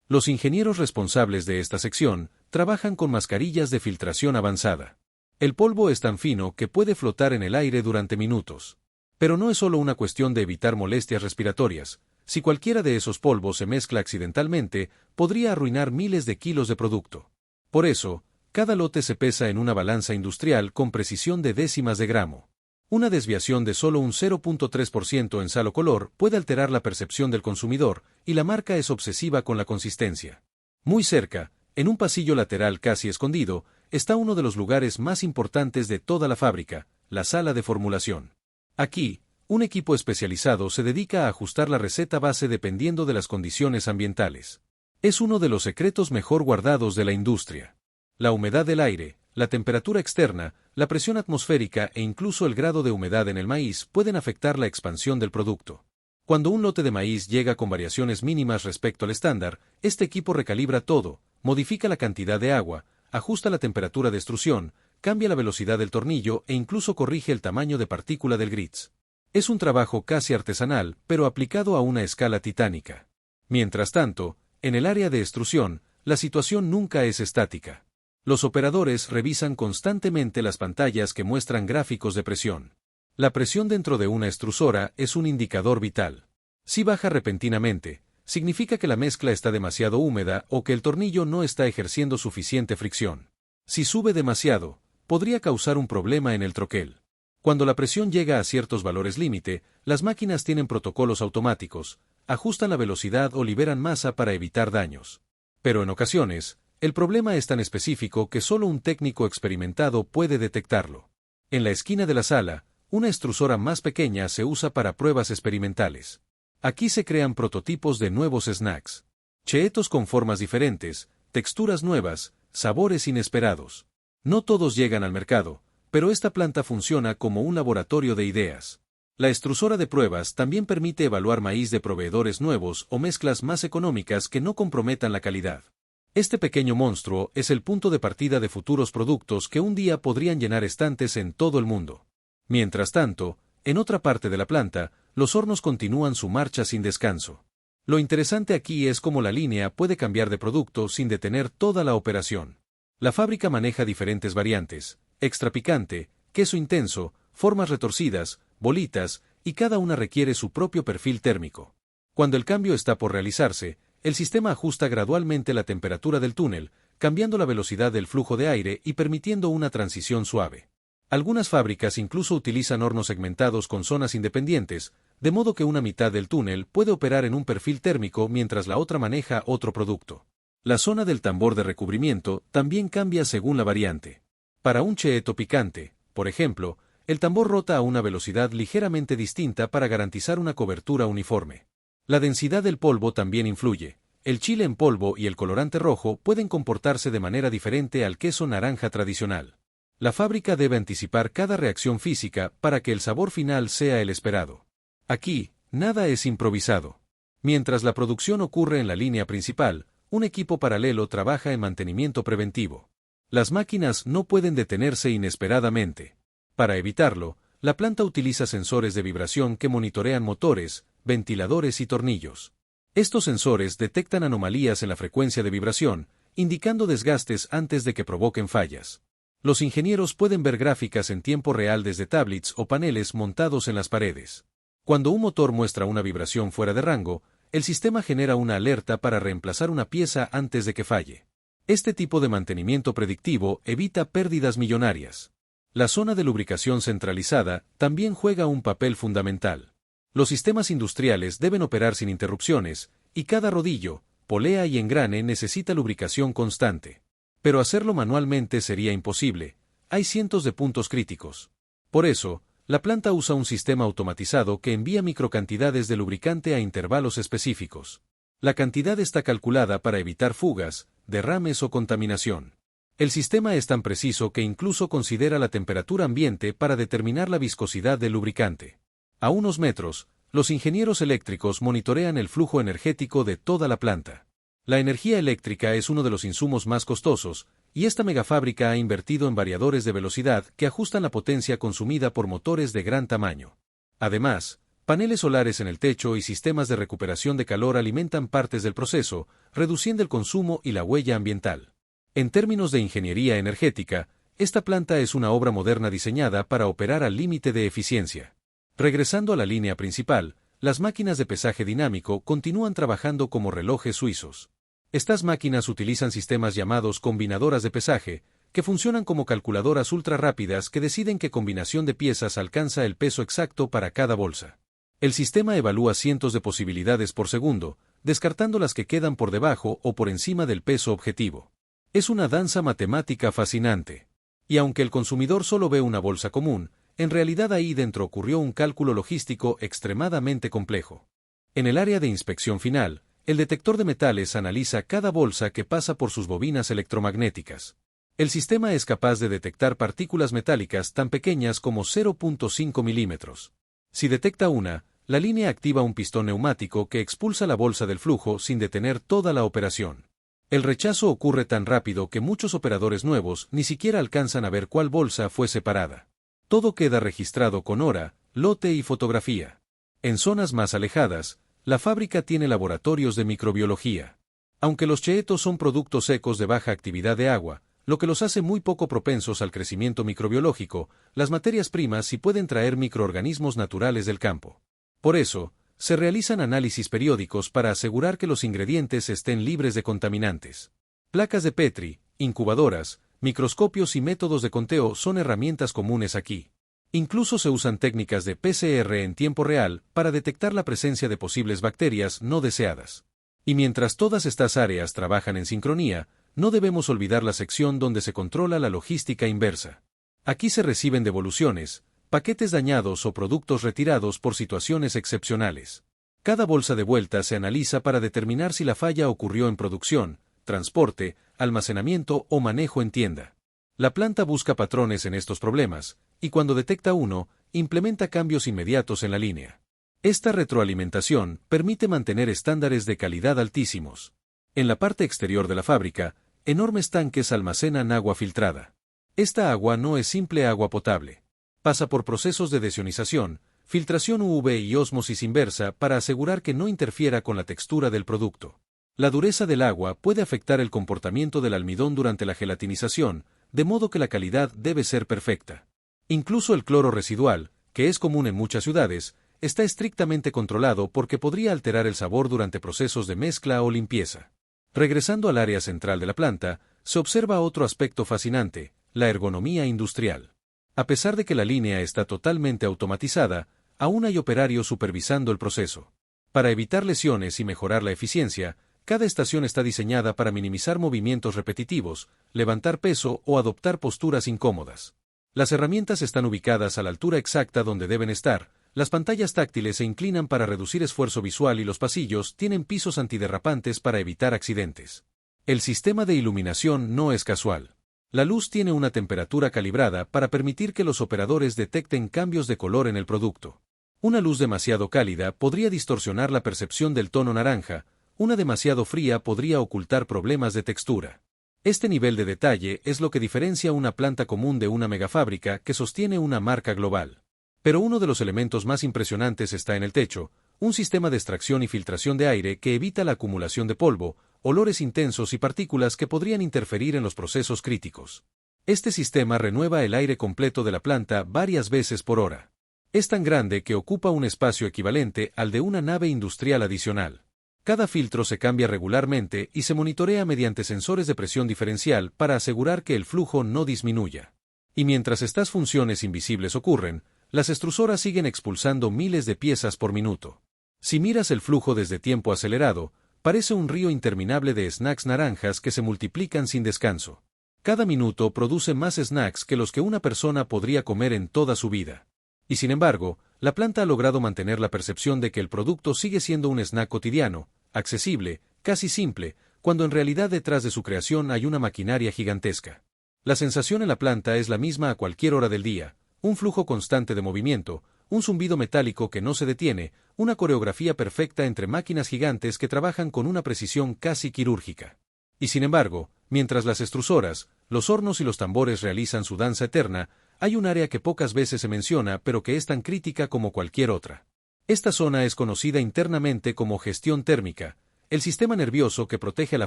Los ingenieros responsables de esta sección trabajan con mascarillas de filtración avanzada. El polvo es tan fino que puede flotar en el aire durante minutos. Pero no es solo una cuestión de evitar molestias respiratorias. Si cualquiera de esos polvos se mezcla accidentalmente, podría arruinar miles de kilos de producto. Por eso, cada lote se pesa en una balanza industrial con precisión de décimas de gramo. Una desviación de solo un 0.3% en sal o color puede alterar la percepción del consumidor, y la marca es obsesiva con la consistencia. Muy cerca, en un pasillo lateral casi escondido, está uno de los lugares más importantes de toda la fábrica, la sala de formulación. Aquí, un equipo especializado se dedica a ajustar la receta base dependiendo de las condiciones ambientales. Es uno de los secretos mejor guardados de la industria. La humedad del aire, la temperatura externa, la presión atmosférica e incluso el grado de humedad en el maíz pueden afectar la expansión del producto. Cuando un lote de maíz llega con variaciones mínimas respecto al estándar, este equipo recalibra todo, modifica la cantidad de agua, ajusta la temperatura de extrusión, cambia la velocidad del tornillo e incluso corrige el tamaño de partícula del grits. Es un trabajo casi artesanal, pero aplicado a una escala titánica. Mientras tanto, en el área de extrusión, la situación nunca es estática. Los operadores revisan constantemente las pantallas que muestran gráficos de presión. La presión dentro de una extrusora es un indicador vital. Si baja repentinamente, significa que la mezcla está demasiado húmeda o que el tornillo no está ejerciendo suficiente fricción. Si sube demasiado, podría causar un problema en el troquel. Cuando la presión llega a ciertos valores límite, las máquinas tienen protocolos automáticos, ajustan la velocidad o liberan masa para evitar daños. Pero en ocasiones, el problema es tan específico que solo un técnico experimentado puede detectarlo. En la esquina de la sala, una extrusora más pequeña se usa para pruebas experimentales. Aquí se crean prototipos de nuevos snacks. Cheetos con formas diferentes, texturas nuevas, sabores inesperados. No todos llegan al mercado, pero esta planta funciona como un laboratorio de ideas. La extrusora de pruebas también permite evaluar maíz de proveedores nuevos o mezclas más económicas que no comprometan la calidad. Este pequeño monstruo es el punto de partida de futuros productos que un día podrían llenar estantes en todo el mundo. Mientras tanto, en otra parte de la planta, los hornos continúan su marcha sin descanso. Lo interesante aquí es cómo la línea puede cambiar de producto sin detener toda la operación. La fábrica maneja diferentes variantes: extra picante, queso intenso, formas retorcidas, bolitas, y cada una requiere su propio perfil térmico. Cuando el cambio está por realizarse, el sistema ajusta gradualmente la temperatura del túnel, cambiando la velocidad del flujo de aire y permitiendo una transición suave. Algunas fábricas incluso utilizan hornos segmentados con zonas independientes, de modo que una mitad del túnel puede operar en un perfil térmico mientras la otra maneja otro producto. La zona del tambor de recubrimiento también cambia según la variante. Para un cheeto picante, por ejemplo, el tambor rota a una velocidad ligeramente distinta para garantizar una cobertura uniforme. La densidad del polvo también influye. El chile en polvo y el colorante rojo pueden comportarse de manera diferente al queso naranja tradicional. La fábrica debe anticipar cada reacción física para que el sabor final sea el esperado. Aquí, nada es improvisado. Mientras la producción ocurre en la línea principal, un equipo paralelo trabaja en mantenimiento preventivo. Las máquinas no pueden detenerse inesperadamente. Para evitarlo, la planta utiliza sensores de vibración que monitorean motores, ventiladores y tornillos. Estos sensores detectan anomalías en la frecuencia de vibración, indicando desgastes antes de que provoquen fallas. Los ingenieros pueden ver gráficas en tiempo real desde tablets o paneles montados en las paredes. Cuando un motor muestra una vibración fuera de rango, el sistema genera una alerta para reemplazar una pieza antes de que falle. Este tipo de mantenimiento predictivo evita pérdidas millonarias. La zona de lubricación centralizada también juega un papel fundamental. Los sistemas industriales deben operar sin interrupciones, y cada rodillo, polea y engrane necesita lubricación constante. Pero hacerlo manualmente sería imposible, hay cientos de puntos críticos. Por eso, la planta usa un sistema automatizado que envía microcantidades de lubricante a intervalos específicos. La cantidad está calculada para evitar fugas, derrames o contaminación. El sistema es tan preciso que incluso considera la temperatura ambiente para determinar la viscosidad del lubricante. A unos metros, los ingenieros eléctricos monitorean el flujo energético de toda la planta. La energía eléctrica es uno de los insumos más costosos, y esta megafábrica ha invertido en variadores de velocidad que ajustan la potencia consumida por motores de gran tamaño. Además, paneles solares en el techo y sistemas de recuperación de calor alimentan partes del proceso, reduciendo el consumo y la huella ambiental. En términos de ingeniería energética, esta planta es una obra moderna diseñada para operar al límite de eficiencia. Regresando a la línea principal, las máquinas de pesaje dinámico continúan trabajando como relojes suizos. Estas máquinas utilizan sistemas llamados combinadoras de pesaje, que funcionan como calculadoras ultra rápidas que deciden qué combinación de piezas alcanza el peso exacto para cada bolsa. El sistema evalúa cientos de posibilidades por segundo, descartando las que quedan por debajo o por encima del peso objetivo. Es una danza matemática fascinante. Y aunque el consumidor solo ve una bolsa común, en realidad ahí dentro ocurrió un cálculo logístico extremadamente complejo. En el área de inspección final, el detector de metales analiza cada bolsa que pasa por sus bobinas electromagnéticas. El sistema es capaz de detectar partículas metálicas tan pequeñas como 0.5 milímetros. Si detecta una, la línea activa un pistón neumático que expulsa la bolsa del flujo sin detener toda la operación. El rechazo ocurre tan rápido que muchos operadores nuevos ni siquiera alcanzan a ver cuál bolsa fue separada. Todo queda registrado con hora, lote y fotografía. En zonas más alejadas, la fábrica tiene laboratorios de microbiología. Aunque los cheetos son productos secos de baja actividad de agua, lo que los hace muy poco propensos al crecimiento microbiológico, las materias primas sí pueden traer microorganismos naturales del campo. Por eso, se realizan análisis periódicos para asegurar que los ingredientes estén libres de contaminantes. Placas de Petri, incubadoras, microscopios y métodos de conteo son herramientas comunes aquí. Incluso se usan técnicas de PCR en tiempo real para detectar la presencia de posibles bacterias no deseadas. Y mientras todas estas áreas trabajan en sincronía, no debemos olvidar la sección donde se controla la logística inversa. Aquí se reciben devoluciones, paquetes dañados o productos retirados por situaciones excepcionales. Cada bolsa de vuelta se analiza para determinar si la falla ocurrió en producción, transporte, almacenamiento o manejo en tienda. La planta busca patrones en estos problemas, y cuando detecta uno, implementa cambios inmediatos en la línea. Esta retroalimentación permite mantener estándares de calidad altísimos. En la parte exterior de la fábrica, enormes tanques almacenan agua filtrada. Esta agua no es simple agua potable. Pasa por procesos de desionización, filtración UV y ósmosis inversa para asegurar que no interfiera con la textura del producto. La dureza del agua puede afectar el comportamiento del almidón durante la gelatinización, de modo que la calidad debe ser perfecta. Incluso el cloro residual, que es común en muchas ciudades, está estrictamente controlado porque podría alterar el sabor durante procesos de mezcla o limpieza. Regresando al área central de la planta, se observa otro aspecto fascinante, la ergonomía industrial. A pesar de que la línea está totalmente automatizada, aún hay operarios supervisando el proceso. Para evitar lesiones y mejorar la eficiencia, cada estación está diseñada para minimizar movimientos repetitivos, levantar peso o adoptar posturas incómodas. Las herramientas están ubicadas a la altura exacta donde deben estar, las pantallas táctiles se inclinan para reducir esfuerzo visual y los pasillos tienen pisos antiderrapantes para evitar accidentes. El sistema de iluminación no es casual. La luz tiene una temperatura calibrada para permitir que los operadores detecten cambios de color en el producto. Una luz demasiado cálida podría distorsionar la percepción del tono naranja, una demasiado fría podría ocultar problemas de textura. Este nivel de detalle es lo que diferencia una planta común de una megafábrica que sostiene una marca global. Pero uno de los elementos más impresionantes está en el techo, un sistema de extracción y filtración de aire que evita la acumulación de polvo, olores intensos y partículas que podrían interferir en los procesos críticos. Este sistema renueva el aire completo de la planta varias veces por hora. Es tan grande que ocupa un espacio equivalente al de una nave industrial adicional. Cada filtro se cambia regularmente y se monitorea mediante sensores de presión diferencial para asegurar que el flujo no disminuya. Y mientras estas funciones invisibles ocurren, las extrusoras siguen expulsando miles de piezas por minuto. Si miras el flujo desde tiempo acelerado, parece un río interminable de snacks naranjas que se multiplican sin descanso. Cada minuto produce más snacks que los que una persona podría comer en toda su vida. Y sin embargo, la planta ha logrado mantener la percepción de que el producto sigue siendo un snack cotidiano, accesible, casi simple, cuando en realidad detrás de su creación hay una maquinaria gigantesca. La sensación en la planta es la misma a cualquier hora del día, un flujo constante de movimiento, un zumbido metálico que no se detiene, una coreografía perfecta entre máquinas gigantes que trabajan con una precisión casi quirúrgica. Y sin embargo, mientras las extrusoras, los hornos y los tambores realizan su danza eterna, hay un área que pocas veces se menciona pero que es tan crítica como cualquier otra. Esta zona es conocida internamente como gestión térmica, el sistema nervioso que protege a la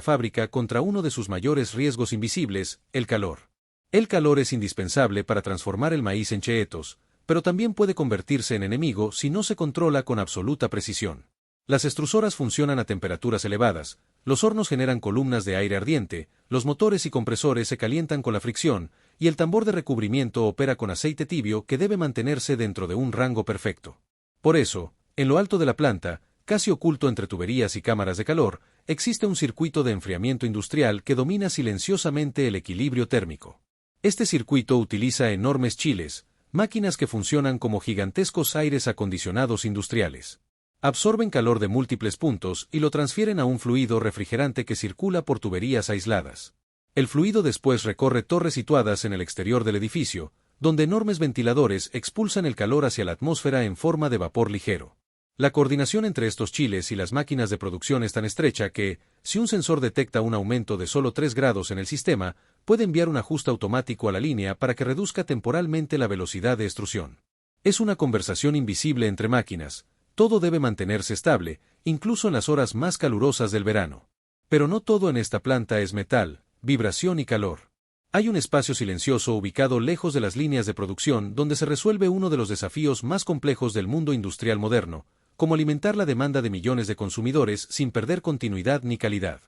fábrica contra uno de sus mayores riesgos invisibles, el calor. El calor es indispensable para transformar el maíz en cheetos, pero también puede convertirse en enemigo si no se controla con absoluta precisión. Las extrusoras funcionan a temperaturas elevadas, los hornos generan columnas de aire ardiente, los motores y compresores se calientan con la fricción, y el tambor de recubrimiento opera con aceite tibio que debe mantenerse dentro de un rango perfecto. Por eso, en lo alto de la planta, casi oculto entre tuberías y cámaras de calor, existe un circuito de enfriamiento industrial que domina silenciosamente el equilibrio térmico. Este circuito utiliza enormes chiles, máquinas que funcionan como gigantescos aires acondicionados industriales. Absorben calor de múltiples puntos y lo transfieren a un fluido refrigerante que circula por tuberías aisladas. El fluido después recorre torres situadas en el exterior del edificio, donde enormes ventiladores expulsan el calor hacia la atmósfera en forma de vapor ligero. La coordinación entre estos chiles y las máquinas de producción es tan estrecha que, si un sensor detecta un aumento de solo 3 grados en el sistema, puede enviar un ajuste automático a la línea para que reduzca temporalmente la velocidad de extrusión. Es una conversación invisible entre máquinas. Todo debe mantenerse estable, incluso en las horas más calurosas del verano. Pero no todo en esta planta es metal, vibración y calor. Hay un espacio silencioso ubicado lejos de las líneas de producción donde se resuelve uno de los desafíos más complejos del mundo industrial moderno, como alimentar la demanda de millones de consumidores sin perder continuidad ni calidad.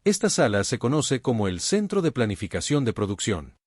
Esta sala se conoce como el Centro de Planificación de Producción.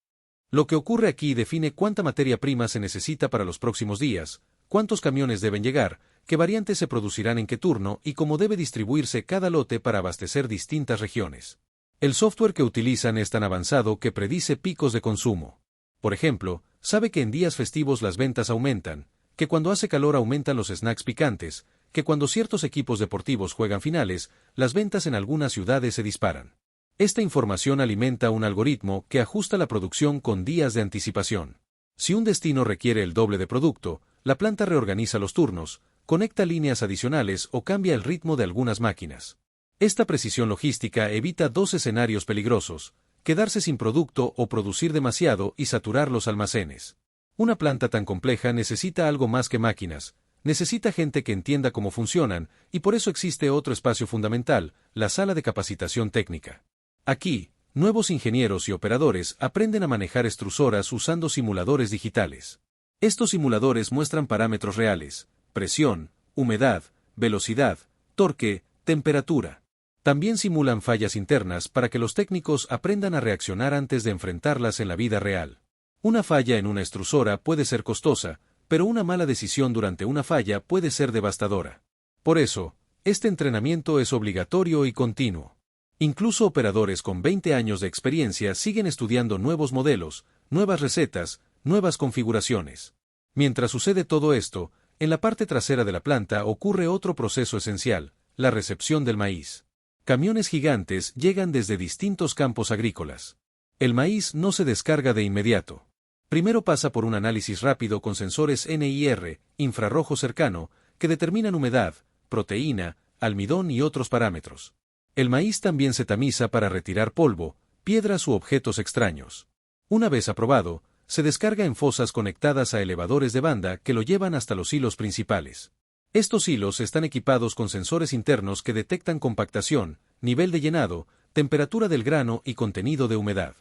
Lo que ocurre aquí define cuánta materia prima se necesita para los próximos días, cuántos camiones deben llegar, qué variantes se producirán en qué turno y cómo debe distribuirse cada lote para abastecer distintas regiones. El software que utilizan es tan avanzado que predice picos de consumo. Por ejemplo, sabe que en días festivos las ventas aumentan, que cuando hace calor aumentan los snacks picantes, que cuando ciertos equipos deportivos juegan finales, las ventas en algunas ciudades se disparan. Esta información alimenta un algoritmo que ajusta la producción con días de anticipación. Si un destino requiere el doble de producto, la planta reorganiza los turnos, conecta líneas adicionales o cambia el ritmo de algunas máquinas. Esta precisión logística evita dos escenarios peligrosos: quedarse sin producto o producir demasiado y saturar los almacenes. Una planta tan compleja necesita algo más que máquinas, necesita gente que entienda cómo funcionan, y por eso existe otro espacio fundamental, la sala de capacitación técnica. Aquí, nuevos ingenieros y operadores aprenden a manejar extrusoras usando simuladores digitales. Estos simuladores muestran parámetros reales: presión, humedad, velocidad, torque, temperatura. También simulan fallas internas para que los técnicos aprendan a reaccionar antes de enfrentarlas en la vida real. Una falla en una extrusora puede ser costosa, pero una mala decisión durante una falla puede ser devastadora. Por eso, este entrenamiento es obligatorio y continuo. Incluso operadores con 20 años de experiencia siguen estudiando nuevos modelos, nuevas recetas, nuevas configuraciones. Mientras sucede todo esto, en la parte trasera de la planta ocurre otro proceso esencial: la recepción del maíz. Camiones gigantes llegan desde distintos campos agrícolas. El maíz no se descarga de inmediato. Primero pasa por un análisis rápido con sensores NIR, infrarrojo cercano, que determinan humedad, proteína, almidón y otros parámetros. El maíz también se tamiza para retirar polvo, piedras u objetos extraños. Una vez aprobado, se descarga en fosas conectadas a elevadores de banda que lo llevan hasta los hilos principales. Estos hilos están equipados con sensores internos que detectan compactación, nivel de llenado, temperatura del grano y contenido de humedad.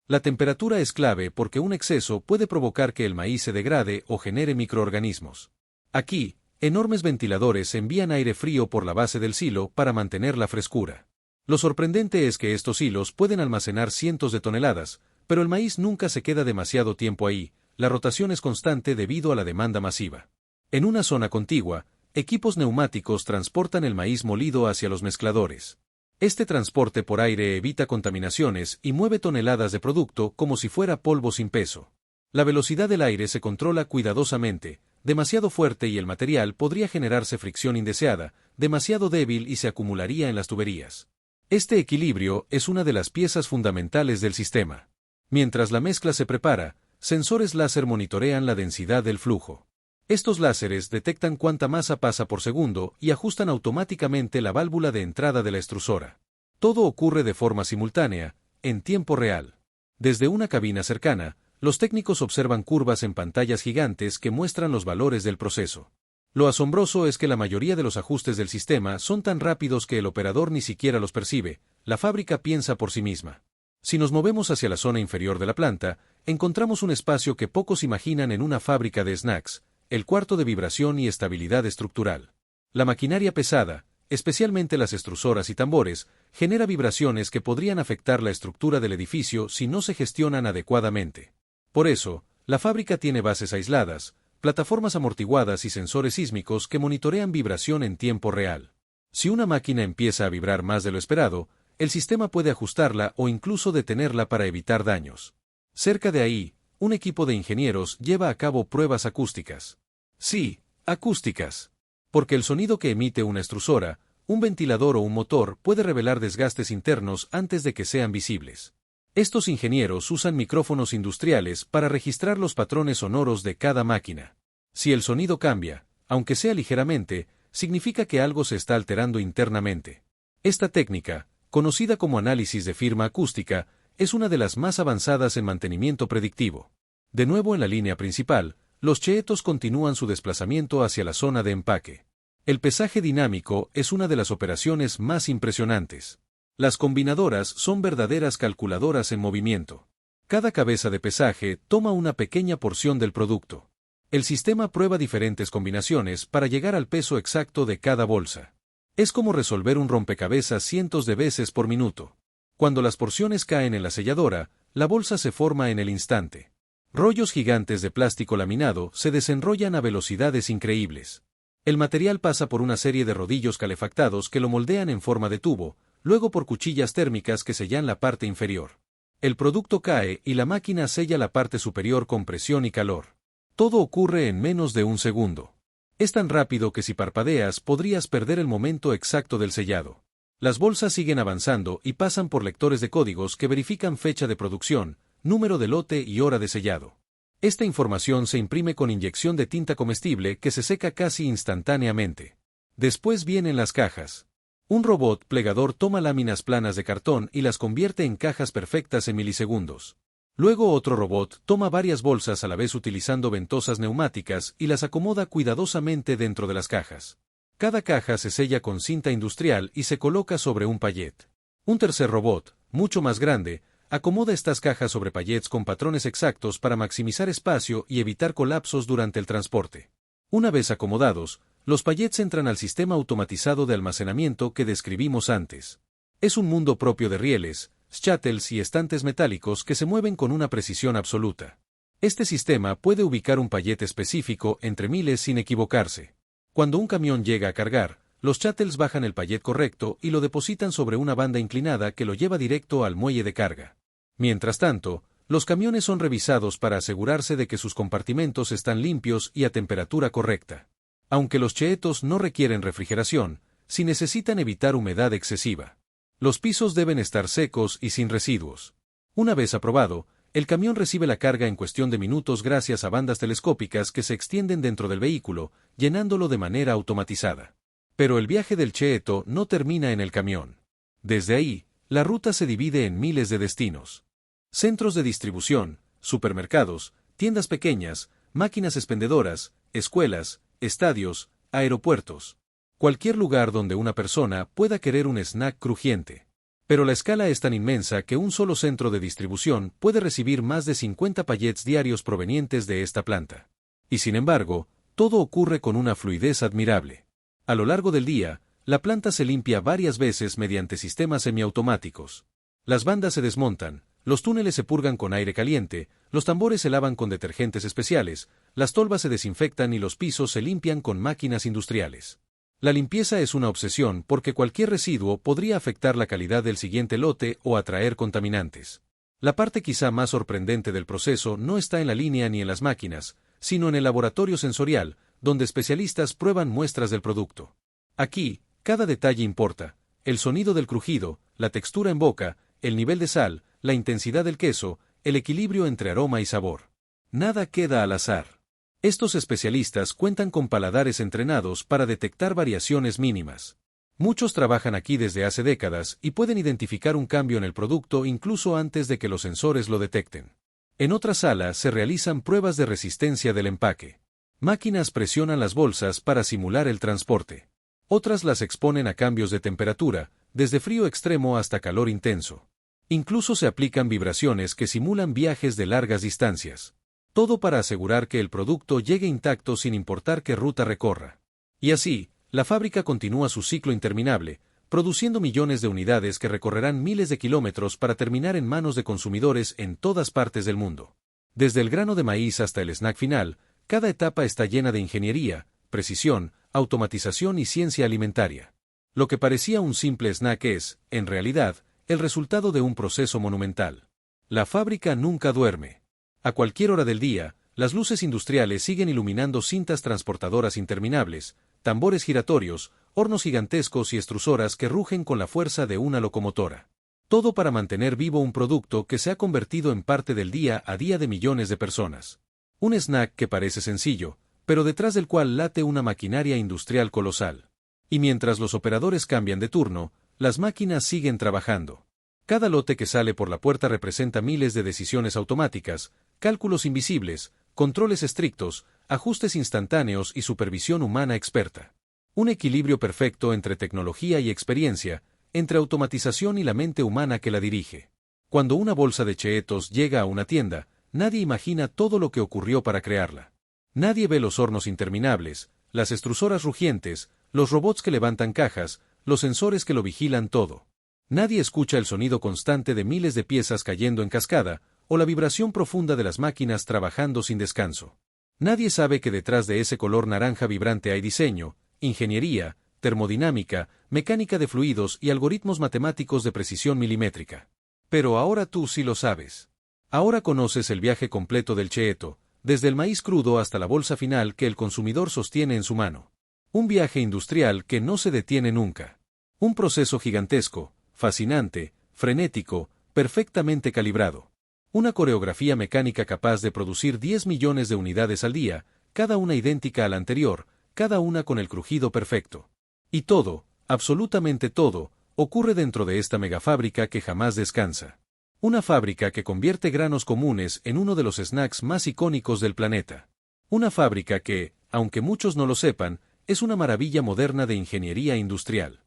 La temperatura es clave porque un exceso puede provocar que el maíz se degrade o genere microorganismos. Aquí, enormes ventiladores envían aire frío por la base del silo para mantener la frescura. Lo sorprendente es que estos hilos pueden almacenar cientos de toneladas, pero el maíz nunca se queda demasiado tiempo ahí, la rotación es constante debido a la demanda masiva. En una zona contigua, equipos neumáticos transportan el maíz molido hacia los mezcladores. Este transporte por aire evita contaminaciones y mueve toneladas de producto como si fuera polvo sin peso. La velocidad del aire se controla cuidadosamente, demasiado fuerte y el material podría generarse fricción indeseada, demasiado débil y se acumularía en las tuberías. Este equilibrio es una de las piezas fundamentales del sistema. Mientras la mezcla se prepara, sensores láser monitorean la densidad del flujo. Estos láseres detectan cuánta masa pasa por segundo y ajustan automáticamente la válvula de entrada de la extrusora. Todo ocurre de forma simultánea, en tiempo real. Desde una cabina cercana, los técnicos observan curvas en pantallas gigantes que muestran los valores del proceso. Lo asombroso es que la mayoría de los ajustes del sistema son tan rápidos que el operador ni siquiera los percibe, la fábrica piensa por sí misma. Si nos movemos hacia la zona inferior de la planta, encontramos un espacio que pocos imaginan en una fábrica de snacks, el cuarto de vibración y estabilidad estructural. La maquinaria pesada, especialmente las extrusoras y tambores, genera vibraciones que podrían afectar la estructura del edificio si no se gestionan adecuadamente. Por eso, la fábrica tiene bases aisladas, plataformas amortiguadas y sensores sísmicos que monitorean vibración en tiempo real. Si una máquina empieza a vibrar más de lo esperado, el sistema puede ajustarla o incluso detenerla para evitar daños. Cerca de ahí, un equipo de ingenieros lleva a cabo pruebas acústicas. Sí, acústicas. Porque el sonido que emite una extrusora, un ventilador o un motor puede revelar desgastes internos antes de que sean visibles. Estos ingenieros usan micrófonos industriales para registrar los patrones sonoros de cada máquina. Si el sonido cambia, aunque sea ligeramente, significa que algo se está alterando internamente. Esta técnica, conocida como análisis de firma acústica, es una de las más avanzadas en mantenimiento predictivo. De nuevo en la línea principal, los cheetos continúan su desplazamiento hacia la zona de empaque. El pesaje dinámico es una de las operaciones más impresionantes. Las combinadoras son verdaderas calculadoras en movimiento. Cada cabeza de pesaje toma una pequeña porción del producto. El sistema prueba diferentes combinaciones para llegar al peso exacto de cada bolsa. Es como resolver un rompecabezas cientos de veces por minuto. Cuando las porciones caen en la selladora, la bolsa se forma en el instante. Rollos gigantes de plástico laminado se desenrollan a velocidades increíbles. El material pasa por una serie de rodillos calefactados que lo moldean en forma de tubo, luego por cuchillas térmicas que sellan la parte inferior. El producto cae y la máquina sella la parte superior con presión y calor. Todo ocurre en menos de un segundo. Es tan rápido que si parpadeas podrías perder el momento exacto del sellado. Las bolsas siguen avanzando y pasan por lectores de códigos que verifican fecha de producción, número de lote y hora de sellado. Esta información se imprime con inyección de tinta comestible que se seca casi instantáneamente. Después vienen las cajas. Un robot plegador toma láminas planas de cartón y las convierte en cajas perfectas en milisegundos. Luego otro robot toma varias bolsas a la vez utilizando ventosas neumáticas y las acomoda cuidadosamente dentro de las cajas. Cada caja se sella con cinta industrial y se coloca sobre un pallet. Un tercer robot, mucho más grande, acomoda estas cajas sobre pallets con patrones exactos para maximizar espacio y evitar colapsos durante el transporte. Una vez acomodados, los pallets entran al sistema automatizado de almacenamiento que describimos antes. Es un mundo propio de rieles, shuttles y estantes metálicos que se mueven con una precisión absoluta. Este sistema puede ubicar un pallet específico entre miles sin equivocarse. Cuando un camión llega a cargar, los shuttles bajan el pallet correcto y lo depositan sobre una banda inclinada que lo lleva directo al muelle de carga. Mientras tanto, los camiones son revisados para asegurarse de que sus compartimentos están limpios y a temperatura correcta. Aunque los cheetos no requieren refrigeración, sí necesitan evitar humedad excesiva. Los pisos deben estar secos y sin residuos. Una vez aprobado, el camión recibe la carga en cuestión de minutos gracias a bandas telescópicas que se extienden dentro del vehículo, llenándolo de manera automatizada. Pero el viaje del cheeto no termina en el camión. Desde ahí, la ruta se divide en miles de destinos. Centros de distribución, supermercados, tiendas pequeñas, máquinas expendedoras, escuelas, estadios, aeropuertos. Cualquier lugar donde una persona pueda querer un snack crujiente. Pero la escala es tan inmensa que un solo centro de distribución puede recibir más de 50 pallets diarios provenientes de esta planta. Y sin embargo, todo ocurre con una fluidez admirable. A lo largo del día, la planta se limpia varias veces mediante sistemas semiautomáticos. Las bandas se desmontan, los túneles se purgan con aire caliente, los tambores se lavan con detergentes especiales, las tolvas se desinfectan y los pisos se limpian con máquinas industriales. La limpieza es una obsesión porque cualquier residuo podría afectar la calidad del siguiente lote o atraer contaminantes. La parte quizá más sorprendente del proceso no está en la línea ni en las máquinas, sino en el laboratorio sensorial, donde especialistas prueban muestras del producto. Aquí, cada detalle importa: el sonido del crujido, la textura en boca, el nivel de sal, la intensidad del queso, el equilibrio entre aroma y sabor. Nada queda al azar. Estos especialistas cuentan con paladares entrenados para detectar variaciones mínimas. Muchos trabajan aquí desde hace décadas y pueden identificar un cambio en el producto incluso antes de que los sensores lo detecten. En otra sala se realizan pruebas de resistencia del empaque. Máquinas presionan las bolsas para simular el transporte. Otras las exponen a cambios de temperatura, desde frío extremo hasta calor intenso. Incluso se aplican vibraciones que simulan viajes de largas distancias. Todo para asegurar que el producto llegue intacto sin importar qué ruta recorra. Y así, la fábrica continúa su ciclo interminable, produciendo millones de unidades que recorrerán miles de kilómetros para terminar en manos de consumidores en todas partes del mundo. Desde el grano de maíz hasta el snack final, cada etapa está llena de ingeniería, precisión, automatización y ciencia alimentaria. Lo que parecía un simple snack es, en realidad, el resultado de un proceso monumental. La fábrica nunca duerme. A cualquier hora del día, las luces industriales siguen iluminando cintas transportadoras interminables, tambores giratorios, hornos gigantescos y extrusoras que rugen con la fuerza de una locomotora. Todo para mantener vivo un producto que se ha convertido en parte del día a día de millones de personas. Un snack que parece sencillo, pero detrás del cual late una maquinaria industrial colosal. Y mientras los operadores cambian de turno, las máquinas siguen trabajando. Cada lote que sale por la puerta representa miles de decisiones automáticas, cálculos invisibles, controles estrictos, ajustes instantáneos y supervisión humana experta. Un equilibrio perfecto entre tecnología y experiencia, entre automatización y la mente humana que la dirige. Cuando una bolsa de Cheetos llega a una tienda, nadie imagina todo lo que ocurrió para crearla. Nadie ve los hornos interminables, las extrusoras rugientes, los robots que levantan cajas, los sensores que lo vigilan todo. Nadie escucha el sonido constante de miles de piezas cayendo en cascada, o la vibración profunda de las máquinas trabajando sin descanso. Nadie sabe que detrás de ese color naranja vibrante hay diseño, ingeniería, termodinámica, mecánica de fluidos y algoritmos matemáticos de precisión milimétrica. Pero ahora tú sí lo sabes. Ahora conoces el viaje completo del Cheeto, desde el maíz crudo hasta la bolsa final que el consumidor sostiene en su mano. Un viaje industrial que no se detiene nunca. Un proceso gigantesco, fascinante, frenético, perfectamente calibrado. Una coreografía mecánica capaz de producir 10 millones de unidades al día, cada una idéntica a la anterior, cada una con el crujido perfecto. Y todo, absolutamente todo, ocurre dentro de esta megafábrica que jamás descansa. Una fábrica que convierte granos comunes en uno de los snacks más icónicos del planeta. Una fábrica que, aunque muchos no lo sepan, es una maravilla moderna de ingeniería industrial.